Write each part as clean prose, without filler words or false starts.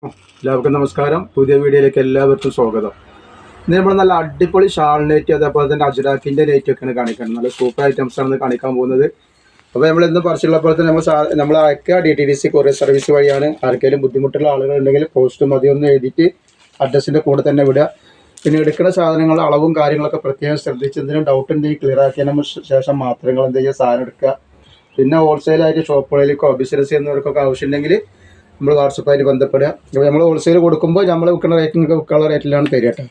എല്ലാവർക്കും നമസ്കാരം. പുതിയ വീഡിയോയിലേക്ക് എല്ലാവർക്കും സ്വാഗതം. ഇന്ന് നമ്മൾ നല്ല അടിപൊളി ഷാൾ നെറ്റ്, അതേപോലെ തന്നെ അജ്രാക്കിൻ്റെ നെറ്റ് ഒക്കെയാണ് കാണിക്കുന്നത്. നല്ല സൂപ്പർ ഐറ്റംസ് ആണ് കാണിക്കാൻ പോകുന്നത്. അപ്പോൾ നമ്മൾ ഇന്ന് പറിച്ചുള്ളപ്പോൾ തന്നെ നമ്മൾ അയക്കുക DTDC കൊറിയർ സർവീസ് വഴിയാണ്. ആർക്കെങ്കിലും ബുദ്ധിമുട്ടുള്ള ആളുകളുണ്ടെങ്കിൽ പോസ്റ്റ് മതിയൊന്ന് എഴുതിയിട്ട് അഡ്രസ്സിൻ്റെ കൂടെ തന്നെ വിടുക. പിന്നെ എടുക്കുന്ന സാധനങ്ങളുടെ അളവും കാര്യങ്ങളൊക്കെ പ്രത്യേകം ശ്രദ്ധിച്ച് എന്തെങ്കിലും ഡൗട്ട് ഉണ്ടെങ്കിൽ ക്ലിയർ ആക്കിയതിന് ശേഷം മാത്രം എന്ത് ചെയ്യുക, സാധനം എടുക്കുക. പിന്നെ ഹോൾസെയിലായിട്ട് ഷോപ്പുകളിലേക്കോ ബിസിനസ് ചെയ്യുന്നവർക്കൊക്കെ ആവശ്യമുണ്ടെങ്കിൽ നമ്മൾ വാട്സപ്പായിട്ട് ബന്ധപ്പെടുക. അപ്പോൾ നമ്മൾ ഹോൾസെയിൽ കൊടുക്കുമ്പോൾ നമ്മൾ വിൽക്കുന്ന റേറ്റിനൊക്കെ വിൽക്കാനുള്ള റേറ്റിലാണ് തരിക കേട്ടോ.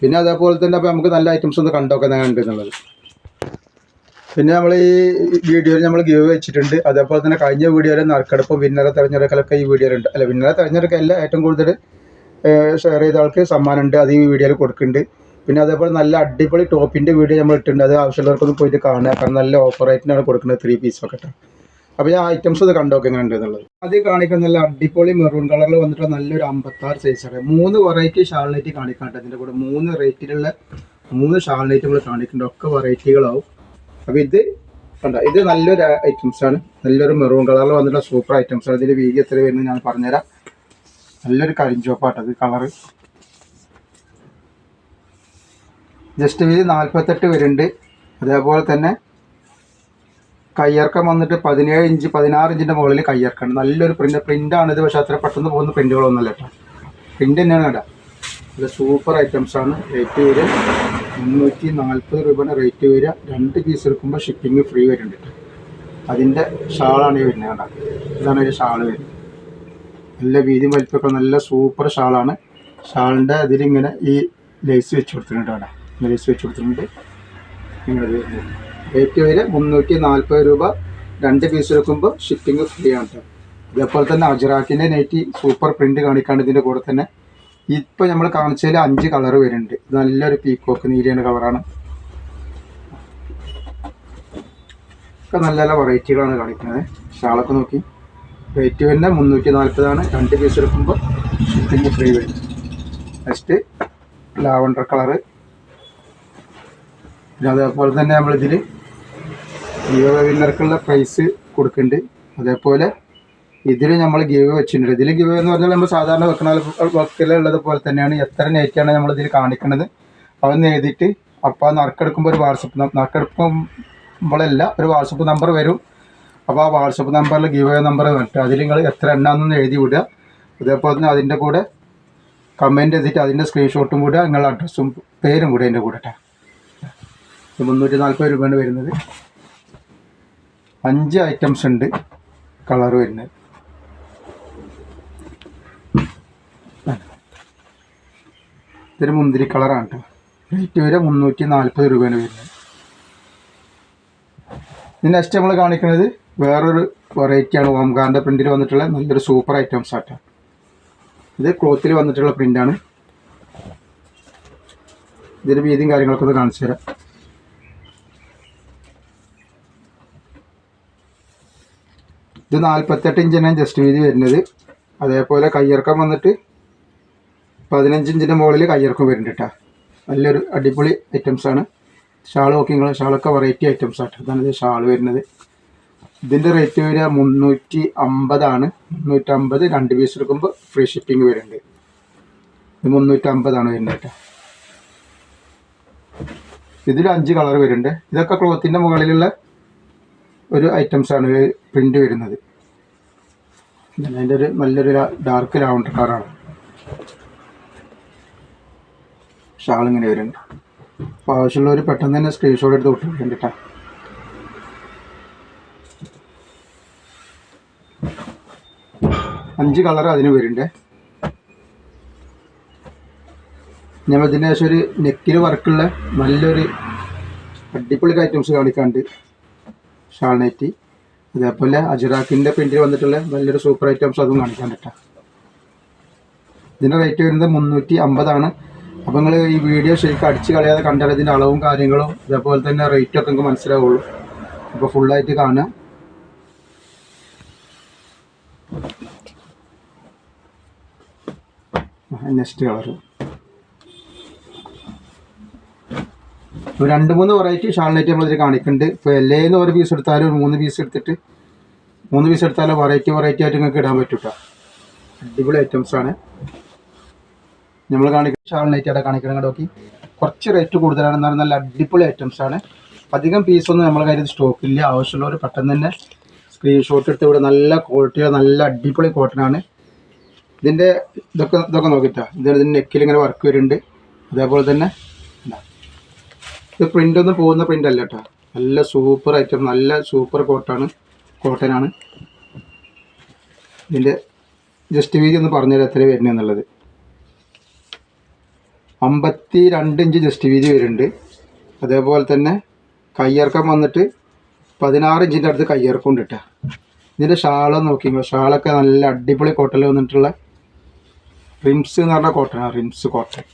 പിന്നെ അതേപോലെ തന്നെ അപ്പോൾ നമുക്ക് നല്ല ഐറ്റംസ് ഒന്ന് കണ്ടൊക്കെ ഉണ്ട് എന്നുള്ളത്. പിന്നെ നമ്മൾ ഈ വീഡിയോയിൽ നമ്മൾ ഗിവ് വെച്ചിട്ടുണ്ട്. അതേപോലെ തന്നെ കഴിഞ്ഞ വീഡിയോയിൽ നറുക്കെടുപ്പും വിന്നറെ തിരഞ്ഞെടുക്കലൊക്കെ ഈ വീഡിയോയിലുണ്ട്. അല്ല, വിന്നറെ തിരഞ്ഞെടുക്കല്ല, ഏറ്റവും കൂടുതൽ ഷെയർ ചെയ്ത ആൾക്ക് സമ്മാനമുണ്ട്, അത് ഈ വീഡിയോയിൽ കൊടുക്കുന്നുണ്ട്. പിന്നെ അതേപോലെ നല്ല അടിപൊളി ടോപ്പിൻ്റെ വീഡിയോ നമ്മൾ ഇട്ടിട്ടുണ്ട്. അത് ആവശ്യമുള്ളവർക്കൊന്ന് പോയിട്ട് കാണുക. കാരണം നല്ല ഓഫർ റേറ്റിനാണ് കൊടുക്കുന്നത്, 3 പീസൊക്കെ കേട്ടോ. അപ്പോൾ ഈ ഐറ്റംസ് ഇത് കണ്ടൊക്കെ എങ്ങനെ ഉണ്ട് എന്നുള്ളത്. ആദ്യം കാണിക്കുന്ന നല്ല അടിപൊളി മെറൂൺ കളറിൽ വന്നിട്ട് നല്ലൊരു 56 സൈസാണ്. 3 വെറൈറ്റി ഷാൾ നൈറ്റ് കാണിക്കാണ്ട്. ഇതിൻ്റെ കൂടെ 3 റേറ്റിലുള്ള 3 ഷാൾ നൈറ്റ് നമ്മൾ കാണിക്കുന്നുണ്ട്. ഒക്കെ വെറൈറ്റികളാവും. അപ്പോൾ ഇത് കണ്ട, ഇത് നല്ലൊരു ഐറ്റംസാണ്. നല്ലൊരു മെറൂൺ കളറിൽ വന്നിട്ടുള്ള സൂപ്പർ ഐറ്റംസാണ്. ഇതിൻ്റെ വീതി എത്ര വരുന്നത് ഞാൻ പറഞ്ഞുതരാം. നല്ലൊരു കരിഞ്ചോപ്പാട്ടത് കളറ്. ജസ്റ്റ് വീതി 48 വരുന്നുണ്ട്. അതേപോലെ തന്നെ കയ്യിറക്കം വന്നിട്ട് 17 ഇഞ്ച് 16 ഇഞ്ചിൻ്റെ മുകളിൽ കയ്യിറക്കാണ്. നല്ലൊരു പ്രിൻ്റാണിത്. പക്ഷേ അത്ര പെട്ടെന്ന് പോകുന്ന പ്രിൻ്റുകളൊന്നുമല്ല കേട്ടോ. പ്രിൻ്റ് തന്നെയാണ് കേട്ടോ. ഇത് സൂപ്പർ ഐറ്റംസാണ്. റേറ്റ് വരിക 340 രൂപയാണ് റേറ്റ് വരിക. 2 പീസ് എടുക്കുമ്പോൾ ഷിപ്പിംഗ് ഫ്രീ വരുന്നുണ്ട് കേട്ടോ. അതിൻ്റെ ഷാളാണ് ഈ വരുന്നത് കേട്ടോ. ഇതാണ് ഒരു ഷാൾ വരുന്നത്. നല്ല വീതിയും വലിപ്പമൊക്കെ നല്ല സൂപ്പർ ഷാളാണ്. ഷാളിൻ്റെ അതിലിങ്ങനെ ഈ ലേസ് വെച്ച് കൊടുത്തിട്ടുണ്ട് കേട്ടോ. ലേസ് വെച്ച് കൊടുത്തിട്ടുണ്ട്. ഇങ്ങനെ വരുന്നത് റേറ്റ് വരെ 340 രൂപ. 2 പീസ് എടുക്കുമ്പോൾ ഷിപ്പിംഗ് ഫ്രീ ആണ് കേട്ടോ. അതേപോലെ തന്നെ അജ്രാക്കിൻ്റെ നെറ്റി സൂപ്പർ പ്രിൻറ്റ് കാണിക്കാണ്ട്. ഇതിൻ്റെ കൂടെ തന്നെ ഇപ്പോൾ നമ്മൾ കാണിച്ചതിൽ 5 കളർ വരുന്നുണ്ട്. നല്ലൊരു പീക്കോക്ക് നീലയാണ് കളറാണ്. ഒക്കെ നല്ല നല്ല വെറൈറ്റികളാണ് കാണിക്കുന്നത്. ഷാളൊക്കെ നോക്കി. റേറ്റ് വരുന്നത് 340 2 പീസ് എടുക്കുമ്പോൾ ഷിപ്പിംഗ് ഫ്രീ വരും. Next lavender colour. പിന്നെ അതേപോലെ തന്നെ നമ്മളിതിൽ ഗീവ് വിന്നർക്കുള്ള പ്രൈസ് കൊടുക്കുന്നുണ്ട്. അതേപോലെ ഇതിൽ നമ്മൾ ഗീവ് വെച്ചിട്ടുണ്ട്. ഇതിൽ ഗീവ് എന്ന് പറഞ്ഞാൽ നമ്മൾ സാധാരണ വെക്കലുള്ളത് പോലെ തന്നെയാണ്. എത്ര നെറ്റാണ് നമ്മളിതിൽ കാണിക്കുന്നത് അതൊന്ന് എഴുതിയിട്ട് അപ്പോൾ നറുക്കെടുക്കുമ്പോൾ ഒരു നറുക്കെടുക്കുമ്പോഴല്ല ഒരു വാട്സപ്പ് നമ്പർ വരും. അപ്പോൾ ആ വാട്സപ്പ് നമ്പറിൽ ഗീവ് നമ്പർ വന്നിട്ട് അതിൽ നിങ്ങൾ എത്ര എണ്ണാന്നൊന്ന് എഴുതി വിടുക. അതേപോലെ തന്നെ അതിൻ്റെ കൂടെ കമൻറ്റ് ചെയ്തിട്ട് അതിൻ്റെ സ്ക്രീൻഷോട്ടും കൂടെ നിങ്ങളുടെ അഡ്രസ്സും പേരും കൂടെ അതിൻ്റെ കൂടെ കേട്ടോ. 340 രൂപയാണ് വരുന്നത്. 5 ഐറ്റംസ് ഉണ്ട് കളർ വരുന്നത്. ഇതൊരു മുന്തിരി കളറാണ് കേട്ടോ. റേറ്റ് വരെ 340 രൂപയാണ് വരുന്നത്. ഇനി നെക്സ്റ്റ് നമ്മൾ കാണിക്കുന്നത് വേറൊരു വെറൈറ്റിയാണ്. ഓംകാറിൻ്റെ പ്രിൻറ്റിൽ വന്നിട്ടുള്ള നല്ലൊരു സൂപ്പർ ഐറ്റംസ് ആട്ടോ. ഇത് ക്ലോത്തിൽ വന്നിട്ടുള്ള പ്രിൻ്റാണ്. ഇതിൻ്റെ വീതിയും കാര്യങ്ങളൊക്കെ ഒന്ന് കാണിച്ചു തരാം. ഇത് 48 ഇഞ്ചാണ് ജസ്റ്റ് വീതി വരുന്നത്. അതേപോലെ കയ്യിറക്കം വന്നിട്ട് 15 ഇഞ്ചിൻ്റെ മുകളിൽ കയ്യിറക്കം വരുന്നുണ്ട് കേട്ടോ. നല്ലൊരു അടിപൊളി ഐറ്റംസാണ്. ഷാൾ നോക്കി നിങ്ങൾ. ഷാളൊക്കെ വെറൈറ്റി ഐറ്റംസ് ആട്ടോ. ഇതാണ് ഇത് ഷാൾ വരുന്നത്. ഇതിൻ്റെ റേറ്റ് വരിക 350. 350 2 പീസ് എടുക്കുമ്പോൾ ഫ്രീ ഷിപ്പിംഗ് വരുന്നുണ്ട്. ഇത് 350 വരുന്നത് കേട്ടോ. ഇതിൽ 5 കളർ വരുന്നുണ്ട്. ഇതൊക്കെ ക്ലോത്തിൻ്റെ മുകളിലുള്ള ഒരു ഐറ്റംസാണ് പ്രിൻ്റ് വരുന്നത്. അതിൻ്റെ ഒരു നല്ലൊരു ഡാർക്ക് ലാവണ്ടർ കളറാണ്. ഷാൾ ഇങ്ങനെ വരുന്നുണ്ട്. അപ്പോൾ ആവശ്യമുള്ളവർ പെട്ടെന്ന് തന്നെ സ്ക്രീൻഷോട്ട് എടുത്ത് വിട്ടിട്ടുണ്ട് കേട്ടോ. അഞ്ച് കളർ അതിന് വരുന്നുണ്ട്. ഞാൻ ഇതിന് ശേഷം ഒരു നെക്കിൽ വർക്കുള്ള നല്ലൊരു അടിപൊളി ഐറ്റംസ് കാണിക്കാണ്ട്. ഷാൾ നൈറ്റി അതേപോലെ അജ്രാക്കിൻ്റെ പ്രിൻറ്റിൽ വന്നിട്ടുള്ള നല്ലൊരു സൂപ്പർ ഐറ്റംസ് അതും കാണിക്കാൻ പറ്റാം. ഇതിൻ്റെ റേറ്റ് വരുന്നത് 350. അപ്പോൾ നിങ്ങൾ ഈ വീഡിയോ ശരിക്കും അടിച്ച് കളയാതെ കണ്ടാൽ ഇതിൻ്റെ അളവും കാര്യങ്ങളും അതേപോലെ തന്നെ റേറ്റൊക്കെ നിങ്ങൾക്ക് മനസ്സിലാവുള്ളൂ. അപ്പോൾ ഫുള്ളായിട്ട് കാണുക. Next colour 2-3 variety shawl night നമ്മളിതിൽ കാണിക്കുന്നുണ്ട്. ഇപ്പോൾ എല്ലേന്ന് ഒരു പീസ് എടുത്താലും 3 പീസ് എടുത്തിട്ട് 3 പീസ് എടുത്താലും വെറൈറ്റി ആയിട്ട് നിങ്ങൾക്ക് ഇടാൻ പറ്റും കേട്ടോ. അടിപൊളി ഐറ്റംസാണ് നമ്മൾ കാണിക്കുന്ന ഷാൾ നൈറ്റി അവിടെ കാണിക്കണം. നോക്കി കുറച്ച് റേറ്റ് കൂടുതലാണ്, എന്നാലും നല്ല അടിപൊളി ഐറ്റംസാണ്. അധികം പീസൊന്നും നമ്മളെ കയ്യിൽ സ്റ്റോക്കില്ല. ആവശ്യമുള്ളവർ പെട്ടെന്ന് തന്നെ സ്ക്രീൻഷോട്ട് എടുത്ത് ഇവിടെ നല്ല ക്വാളിറ്റിയോ നല്ല അടിപൊളി കോട്ടനാണ്. ഇതിൻ്റെ ഇതൊക്കെ നോക്കിയിട്ടാണ്. ഇതിൻ്റെ നെക്കിൽ ഇങ്ങനെ വർക്ക് വരുന്നുണ്ട്. അതേപോലെ തന്നെ ഇത് പ്രിൻ്റൊന്നും പോകുന്ന പ്രിൻ്റ് അല്ല കേട്ടോ. നല്ല സൂപ്പർ ഐറ്റം, നല്ല സൂപ്പർ കോട്ടനാണ്. ഇതിൻ്റെ ജസ്റ്റ് വീതി ഒന്ന് പറഞ്ഞുതരാം എത്ര വരുന്നതെന്നുള്ളത്. 52 ഇഞ്ച് ജസ്റ്റ് വീതി വരുന്നുണ്ട്. അതേപോലെ തന്നെ കയ്യിറക്കം വന്നിട്ട് 16 ഇഞ്ചിൻ്റെ അടുത്ത് കയ്യിറക്കം ഉണ്ട് കേട്ടോ. ഇതിൻ്റെ ഷാള് നോക്കിക്കോ, ഷാളൊക്കെ നല്ല അടിപൊളി കോട്ടണിൽ വന്നിട്ടുള്ള റിംസ് എന്ന് പറഞ്ഞ കോട്ടനാണ്. റിംസ് കോട്ടൺ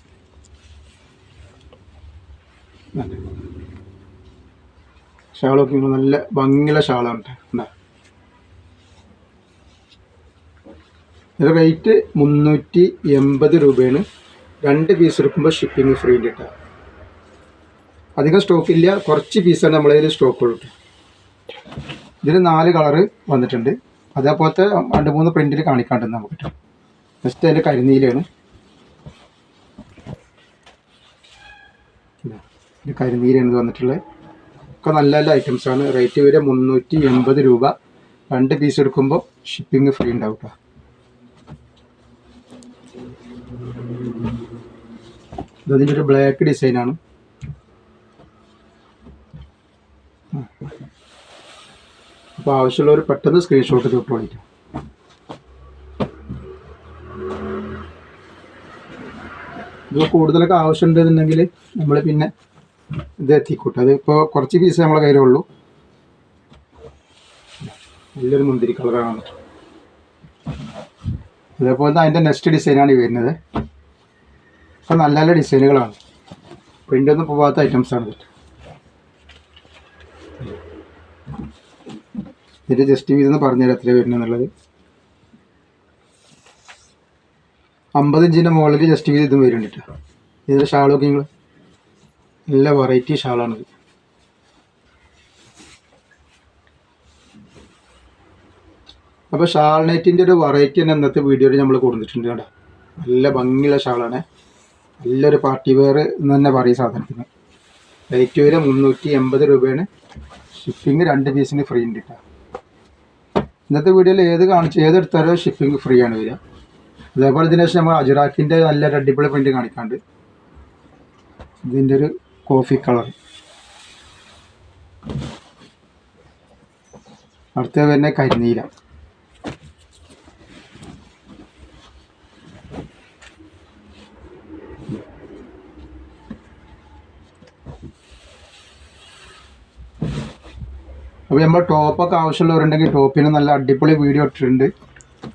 ഷാൾ നോക്കിക്കോ, നല്ല ഭംഗിയുള്ള ഷാളാണ് കേട്ടോ. ഇത് റേറ്റ് 380 രൂപയാണ്. 2 പീസ് എടുക്കുമ്പോൾ ഷിപ്പിംഗ് ഫ്രീ ഉണ്ട് കേട്ടോ. അധികം സ്റ്റോക്കില്ല, കുറച്ച് പീസാണ് നമ്മളതിൽ സ്റ്റോക്ക് ഉള്ളൂ. ഇതിൽ 4 കളറ് വന്നിട്ടുണ്ട്. അതേപോലത്തെ 2-3 പ്രിൻറ്റിൽ കാണിക്കാണ്ട് നമുക്ക് കിട്ടും. നെക്സ്റ്റ് അതിൻ്റെ കരിനീലയാണ്. ഇത് കരിനീലയാണ് ഇത് വന്നിട്ടുള്ളത്. ഒക്കെ നല്ല നല്ല ഐറ്റംസാണ്. റേറ്റ് വരെ 380 രൂപ. 2 പീസ് എടുക്കുമ്പോൾ ഷിപ്പിംഗ് ഫ്രീ ഉണ്ടാവും കേട്ടോ. ഇതിൻ്റെ ഒരു ബ്ലാക്ക് ഡിസൈനാണ്. അപ്പോൾ ആവശ്യമുള്ളവർ പെട്ടെന്ന് സ്ക്രീൻഷോട്ട് കിട്ടും. ഇത് കൂടുതലൊക്കെ ആവശ്യമുണ്ടെന്നുണ്ടെങ്കിൽ നമ്മൾ പിന്നെ ഇത് എത്തിക്കൂട്ടും. അതിപ്പോൾ കുറച്ച് പീസ് നമ്മളെ കയ്യിലുള്ളൂ. നല്ലൊരു മുന്തിരി കളറാണ്. അതേപോലെ അതിൻ്റെ നെക്സ്റ്റ് ഡിസൈനാണ് ഈ വരുന്നത്. അപ്പോൾ നല്ല നല്ല ഡിസൈനുകളാണ്. പ്രിൻ്റൊന്നും പോകാത്ത ഐറ്റംസാണ് ഇത്. ഇതിൻ്റെ ജസ്റ്റ് വീതെന്ന് പറഞ്ഞുതരാം എത്ര വരുന്നതെന്നുള്ളത്. 50 ഇഞ്ചിൻ്റെ മുകളിൽ ജസ്റ്റ് വീത് ഇതും വരുന്നുണ്ട് കേട്ടോ. ഇതിൻ്റെ ഷാളൊക്കെ നിങ്ങൾ നല്ല വെറൈറ്റി ഷാളാണിത്. അപ്പോൾ ഷാൾ നൈറ്റിൻ്റെ ഒരു വെറൈറ്റി തന്നെ ഇന്നത്തെ വീഡിയോയിൽ നമ്മൾ കൊടുത്തിട്ടുണ്ട് കേട്ടോ. നല്ല ഭംഗിയുള്ള ഷാളാണ്. നല്ലൊരു പാർട്ടി വെയർ എന്ന് തന്നെ പറയും സാധനത്തിന്. റേറ്റ് വരെ 380 രൂപയാണ്. ഷിപ്പിംഗ് 2 പീസിന് ഫ്രീ ഉണ്ട് കേട്ടോ. ഇന്നത്തെ വീഡിയോയിൽ ഏതെടുത്താലും ഷിപ്പിംഗ് ഫ്രീ ആണ് വരിക. അതേപോലെ ഇതിന് ശേഷം നമ്മൾ അജ്രാക്കിൻ്റെ നല്ലൊരു അടിപൊളി പ്രിൻ്റ് കാണിക്കാണ്ട്. ഇതിൻ്റെ ഒരു കോഫി കളർ. അടുത്ത വരുന്ന കരിനീല. അപ്പോൾ നമ്മൾ ടോപ്പൊക്കെ ആവശ്യമുള്ളവരുണ്ടെങ്കിൽ ടോപ്പിന് നല്ല അടിപൊളി വീഡിയോ ഇട്ടിട്ടുണ്ട്.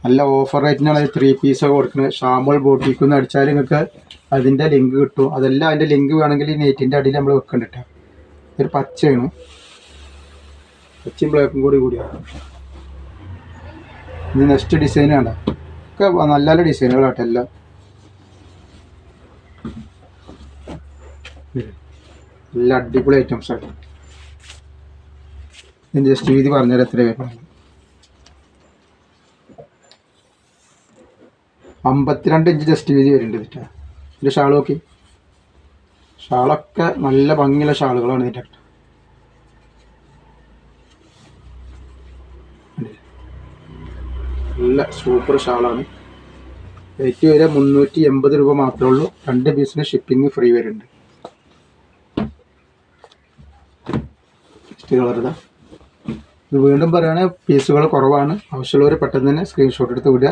നല്ല ഓഫർ റേറ്റിനാണ് 3 പീസൊക്കെ കൊടുക്കുന്നത്. ഷാമോൾ ബോട്ടിക്കൊന്ന് അടിച്ചാൽ നിങ്ങൾക്ക് അതിൻ്റെ ലിങ്ക് കിട്ടും. അതെല്ലാം അതിൻ്റെ ലിങ്ക് വേണമെങ്കിൽ ഈ നെറ്റിൻ്റെ അടിയിൽ നമ്മൾ വെക്കണ്ടിട്ടാ. ഒരു പച്ചയാണ്, പച്ചയും ബ്ലാക്കും കൂടിയാണ്. ഇനി നെക്സ്റ്റ് ഡിസൈൻ വേണ്ട. ഒക്കെ നല്ല നല്ല ഡിസൈനുകളാട്ടെ എല്ലാം. നല്ല അടിപൊളി ഐറ്റംസാണ്. ഇതിൻ്റെ ജസ്റ്റ് വീതി പറഞ്ഞാൽ എത്ര വരുന്നത്. 52 ഇഞ്ച് ജസ്റ്റ് വീതി വരുന്നുണ്ട് കേട്ടോ. ഇതിൻ്റെ ഷാൾ നോക്കി, ഷാളൊക്കെ നല്ല ഭംഗിയുള്ള ഷാളുകളാണ് ഇതിൻ്റെ. നല്ല സൂപ്പർ ഷാളാണ്. റേറ്റ് വരെ 380 രൂപ മാത്രമേ ഉള്ളൂ. 2 പീസിന് ഷിപ്പിംഗ് ഫ്രീ വരുന്നുണ്ട്. നെക്സ്റ്റ് കളർ ഇത് വീണ്ടും പറയുകയാണെങ്കിൽ പീസുകൾ കുറവാണ്. ആവശ്യമുള്ളവർ പെട്ടെന്ന് തന്നെ സ്ക്രീൻഷോട്ട് എടുത്ത് വിടുക.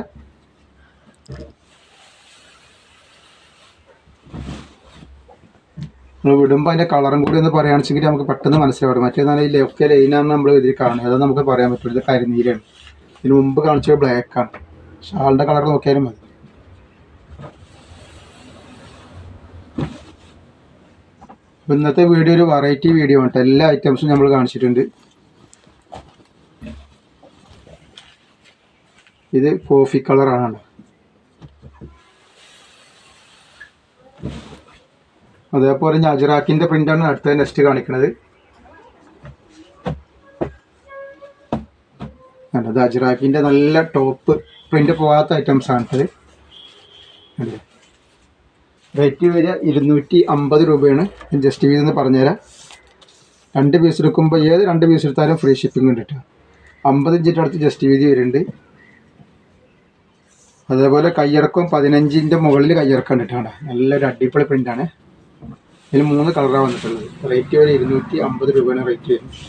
നമ്മൾ വിടുമ്പോൾ അതിൻ്റെ കളറും കൂടി ഒന്ന് പറയുകയാണെന്ന് വെച്ചെങ്കിൽ നമുക്ക് പെട്ടെന്ന് മനസ്സിലാവും. മറ്റേതാണ് ഈ ലെഫ്റ്റ് ലൈനാണ് നമ്മൾ ഇതിൽ കാണുന്നത്. അത് നമുക്ക് പറയാൻ പറ്റില്ല. ഇത് കരിനീലാണ്. ഇതിന് മുമ്പ് കാണിച്ചത് ബ്ലാക്കാണ്. ഷാളിൻ്റെ കളർ നോക്കിയാലും മതി. ഇന്നത്തെ വീഡിയോ ഒരു വെറൈറ്റി വീഡിയോ ആണ്. എല്ലാ ഐറ്റംസും നമ്മൾ കാണിച്ചിട്ടുണ്ട്. ഇത് കോഫി കളറാണ്. അതേപോലെ ഞാൻ അജ്രാക്കിൻ്റെ പ്രിൻ്റാണ് അടുത്ത നെക്സ്റ്റ് കാണിക്കുന്നത്. അത് അജ്രാക്കിൻ്റെ നല്ല ടോപ്പ് പ്രിൻ്റ് പോകാത്ത ഐറ്റംസാണിത്. റേറ്റ് വരിക 250 രൂപയാണ്. ജസ്റ്റ് വീതെന്ന് പറഞ്ഞുതരാം. 2 പീസ് എടുക്കുമ്പോൾ ഏത് 2 പീസ് എടുത്താലും ഫ്രീ ഷിപ്പിംഗ് ഉണ്ട് കേട്ടോ. 50 ഇഞ്ചിൻ്റെ അടുത്ത് ജസ്റ്റ് വീതി വരുന്നുണ്ട്. അതേപോലെ കയ്യിറക്കം 15-ൻ്റെ മുകളിൽ കയ്യിറക്കം കണ്ടിട്ടാണ്. നല്ലൊരു അടിപൊളി പ്രിൻ്റാണ്. ഇതിൽ 3 കളറാണ് വന്നിട്ടുള്ളത്. റേറ്റ് വരെ 250 രൂപയാണ് റേറ്റ് വരുന്നത്.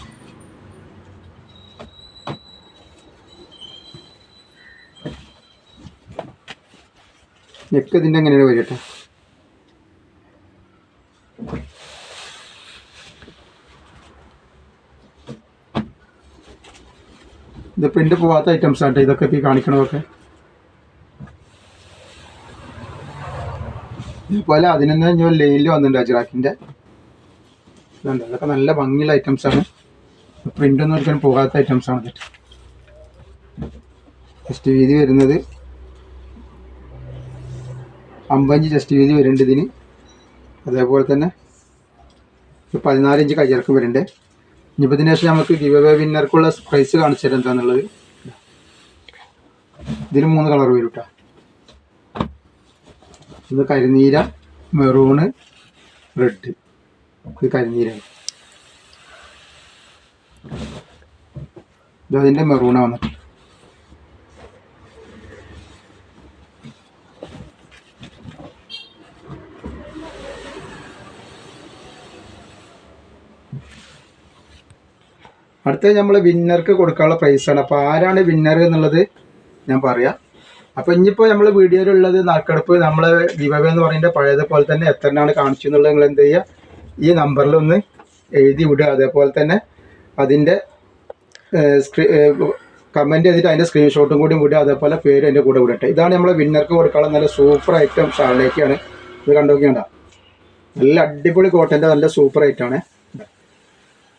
നെക്ക് ഇതിൻ്റെ എങ്ങനെയാണ് വരട്ടെ. ഇത് പ്രിൻ്റ് പോകാത്ത ഐറ്റംസ് ആട്ടെ ഇതൊക്കെ ഇപ്പോൾ കാണിക്കണതൊക്കെ. ഇതുപോലെ 11 ലൈനിൽ വന്നിട്ടുണ്ട് അജ്രാക്കിൻ്റെ. ഇതുണ്ട്, അതൊക്കെ നല്ല ഭംഗിയുള്ള ഐറ്റംസാണ്. പ്രിൻ്റൊന്നും ഒരിക്കലും പോകാത്ത ഐറ്റംസാണ് ഇത്. ജസ്റ്റ് വീതി വരുന്നത് 50 ജസ്റ്റ് വീതി വരുന്നുണ്ട് ഇതിന്. അതേപോലെ തന്നെ 14 ഇഞ്ച് കയ്യിറക്കം വരുന്നുണ്ട്. ഇനിയിപ്പോൾ ഇതിന് ശേഷം നമുക്ക് ഗിവ് അവേ വിന്നർക്കുള്ള പ്രൈസ് കാണിച്ചു തരാം എന്താണെന്നുള്ളത്. ഇതിന് 3 കളർ വരും കേട്ടോ. ഇത് കരിനീര, മെറൂണ്, റെഡ്. ഇത് കരിനീരാണ്. ഇതതിൻ്റെ മെറൂണാണ് വന്നിട്ട്. അടുത്തത് നമ്മൾ വിന്നർക്ക് കൊടുക്കാനുള്ള പ്രൈസാണ്. അപ്പോൾ ആരാണ് വിന്നർ എന്നുള്ളത് ഞാൻ പറയാം. അപ്പോൾ ഇനിയിപ്പോൾ നമ്മൾ വീഡിയോയിലുള്ളത് നറുക്കെടുപ്പ് നമ്മൾ ഗിവ് അവേ എന്ന് പറയുന്നത് പഴയതുപോലെ തന്നെ എത്രണ്ണാണ് കാണിച്ചു എന്നുള്ളത് നിങ്ങൾ എന്ത് ചെയ്യുക, ഈ നമ്പറിലൊന്ന് എഴുതി വിടുക. അതേപോലെ തന്നെ അതിൻ്റെ കമൻറ്റ് ചെയ്തിട്ട് അതിൻ്റെ സ്ക്രീൻഷോട്ടും കൂടി വിടുക. അതേപോലെ പേര് എൻ്റെ കൂടെ വിടട്ടെ. ഇതാണ് നമ്മളെ വിന്നർക്ക് കൊടുക്കാനുള്ള നല്ല സൂപ്പർ ഐറ്റം ഷാളിലേക്കാണ്. ഇത് കണ്ടുനോക്കിയാണ്ട, നല്ല അടിപൊളി കോട്ടൻ്റെ നല്ല സൂപ്പർ ഐറ്റമാണ്.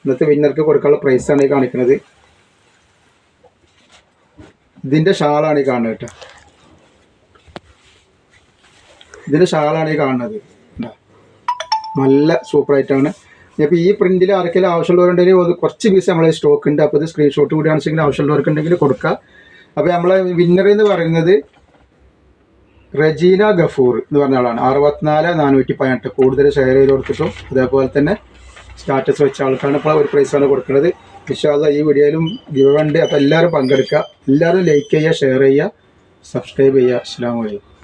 ഇന്നത്തെ വിന്നർക്ക് കൊടുക്കാനുള്ള പ്രൈസാണ് ഈ കാണിക്കുന്നത്. ഇതിൻ്റെ ഷാളാണ് ഈ കാണുന്നത് കേട്ടോ. ഇതിൻ്റെ ഷാളാണ് ഈ കാണുന്നത്. നല്ല സൂപ്പർ ആയിട്ടാണ്. ഇപ്പോൾ ഈ പ്രിൻറ്റിൽ ആർക്കെങ്കിലും ആവശ്യമുള്ളവരുണ്ടെങ്കിൽ കുറച്ച് പീസ് നമ്മളെ സ്റ്റോക്ക് ഉണ്ട്. അപ്പോൾ ഇത് സ്ക്രീൻഷോട്ട് കൂടി ആണെന്നുവെച്ചെങ്കിൽ ആവശ്യമുള്ളവർക്ക് ഉണ്ടെങ്കിൽ കൊടുക്കുക. അപ്പോൾ നമ്മളെ വിന്നർ എന്ന് പറയുന്നത് റജീന ഗഫൂർ എന്ന് പറഞ്ഞ ആളാണ്. 64,418 കൂടുതൽ ഷെയർ ചെയ്ത് കൊടുത്തിട്ടും അതേപോലെ തന്നെ സ്റ്റാറ്റസ് വെച്ച ആൾക്കാണ് ഇപ്പോൾ ഒരു പ്രൈസാണ് കൊടുക്കുന്നത്. ഇൻഷാ അല്ലാഹ് ഈ വീഡിയോയിലും ഗിവ് അവേ ഉണ്ട്. അപ്പോൾ എല്ലാവരും പങ്കെടുക്കുക, എല്ലാവരും ലൈക്ക് ചെയ്യുക, ഷെയർ ചെയ്യുക, സബ്സ്ക്രൈബ് ചെയ്യുക. അസ്സലാമു അലൈക്കും.